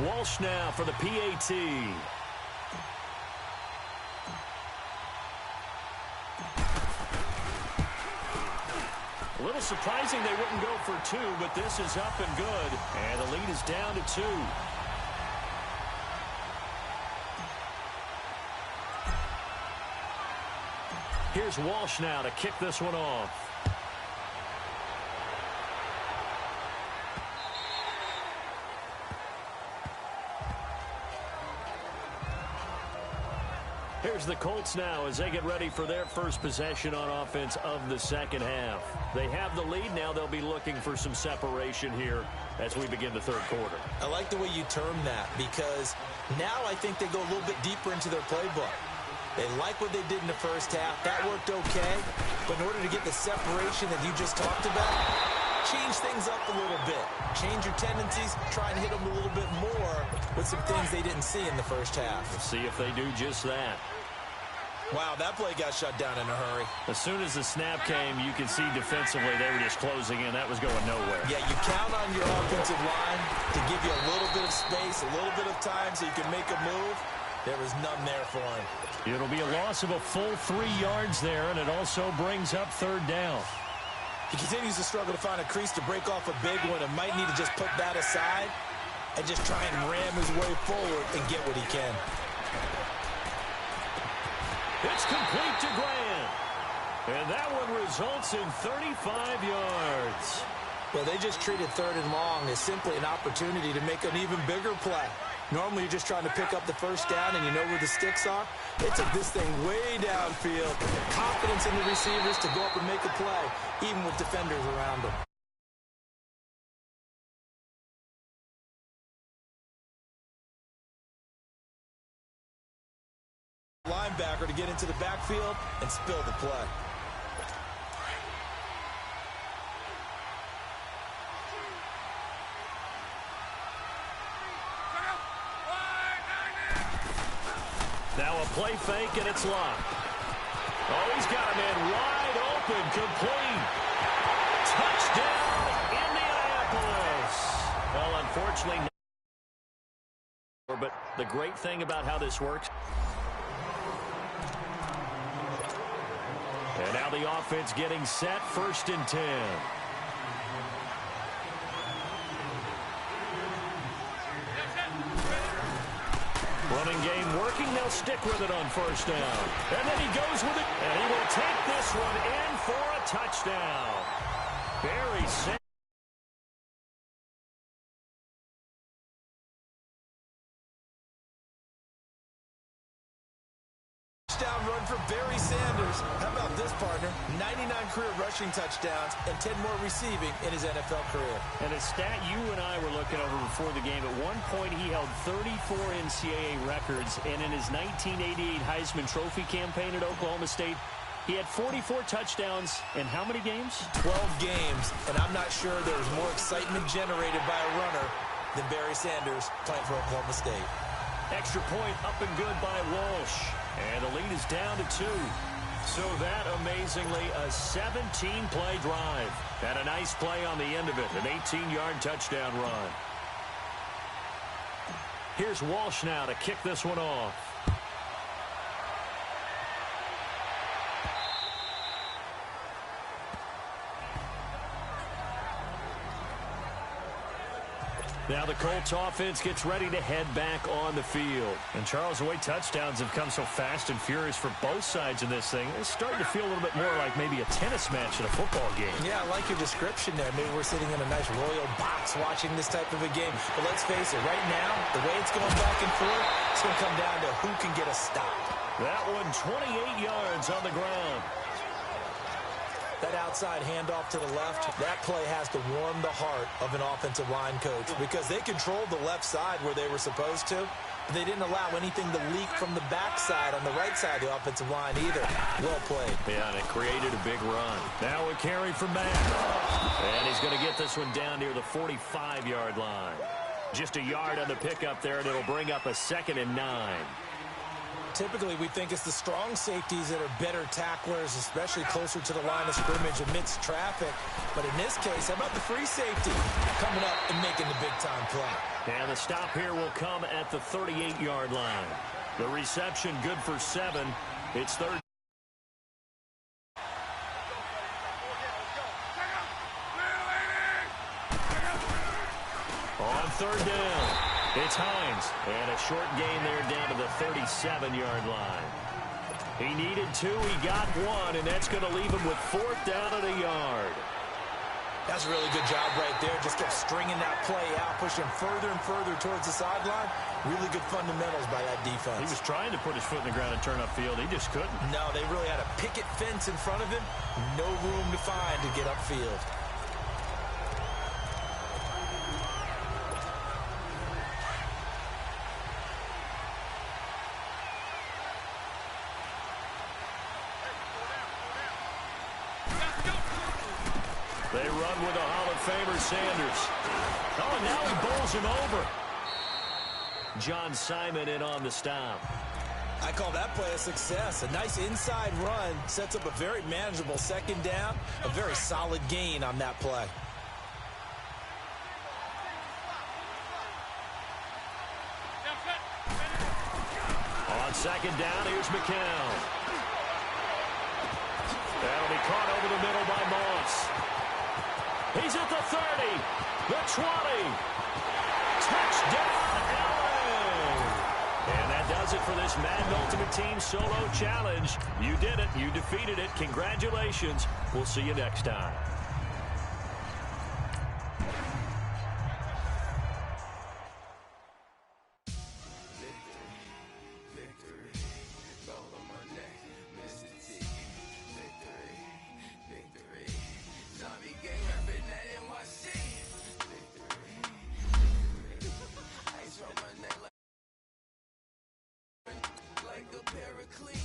Walsh now for the PAT. A little surprising they wouldn't go for two, but this is up and good. And the lead is down to 2. Here's Walsh now to kick this one off. Here's the Colts now as they get ready for their first possession on offense of the second half. They have the lead now. They'll be looking for some separation here as we begin the third quarter. I like the way you term that because now I think they go a little bit deeper into their playbook. They like what they did in the first half. That worked okay. But in order to get the separation that you just talked about, change things up a little bit. Change your tendencies. Try and hit them a little bit more with some things they didn't see in the first half. We'll see if they do just that. Wow, that play got shut down in a hurry. As soon as the snap came, you can see defensively they were just closing in. That was going nowhere. Yeah, you count on your offensive line to give you a little bit of space, a little bit of time so you can make a move. There was none there for him. It'll be a loss of a full 3 yards there, and it also brings up third down. He continues to struggle to find a crease to break off a big one and might need to just put that aside and just try and ram his way forward and get what he can. It's complete to Grant. And that one results in 35 yards. Well, they just treated third and long as simply an opportunity to make an even bigger play. Normally, you're just trying to pick up the first down and you know where the sticks are. They took this thing way downfield. Confidence in the receivers to go up and make a play, even with defenders around them. Linebacker to get into the backfield and spill the play. Now a play fake, and it's locked. Oh, he's got a man wide open, complete. Touchdown, Indianapolis. Well, unfortunately, but the great thing about how this works. And now the offense getting set, 1st and 10. Running game working. They'll stick with it on 1st down. And then he goes with it. And he will take this one in for a touchdown. Very safe. Touchdown run for Barry Sanders. How about this, partner? 99 career rushing touchdowns and 10 more receiving in his NFL career. And a stat you and I were looking over before the game. At one point, he held 34 NCAA records, and in his 1988 Heisman Trophy campaign at Oklahoma State, he had 44 touchdowns in how many games? 12 games, and I'm not sure there was more excitement generated by a runner than Barry Sanders playing for Oklahoma State. Extra point up and good by Walsh. And the lead is down to 2. So that, amazingly, a 17-play drive. And a nice play on the end of it, an 18-yard touchdown run. Here's Walsh now to kick this one off. Now the Colts offense gets ready to head back on the field. And Charles, the way touchdowns have come so fast and furious for both sides in this thing, it's starting to feel a little bit more like maybe a tennis match in a football game. Yeah, I like your description there. Maybe we're sitting in a nice royal box watching this type of a game. But let's face it, right now, the way it's going back and forth, it's going to come down to who can get a stop. That one 28 yards on the ground. That outside handoff to the left, that play has to warm the heart of an offensive line coach because they controlled the left side where they were supposed to, but they didn't allow anything to leak from the backside on the right side of the offensive line either. Well played. Yeah, and it created a big run. Now a carry from Matt. And he's going to get this one down near the 45-yard line. Just a yard on the pickup there, and it'll bring up a 2nd and 9. typically we think it's the strong safeties that are better tacklers, especially closer to the line of scrimmage amidst traffic. But in this case, how about the free safety coming up and making the big-time play? And the stop here will come at the 38-yard line. The reception good for 7. It's third. On third down, it's Hines. And a short gain there down to the 37-yard line. He needed 2, he got 1, and that's going to leave him with 4th down and a yard. That's a really good job right there. Just kept stringing that play out, pushing further and further towards the sideline. Really good fundamentals by that defense. He was trying to put his foot in the ground and turn upfield. He just couldn't. No, they really had a picket fence in front of him. No room to find to get upfield. They run with a Hall of Famer, Sanders. Oh, and now he bowls him over. John Simon in on the stop. I call that play a success. A nice inside run sets up a very manageable second down. A very solid gain on that play. On second down, here's McCown. That'll be caught over the middle by Moss. He's at the 30, the 20. Touchdown, LA! And that does it for this Madden Ultimate Team Solo Challenge. You did it. You defeated it. Congratulations. We'll see you next time. Like a paraclete.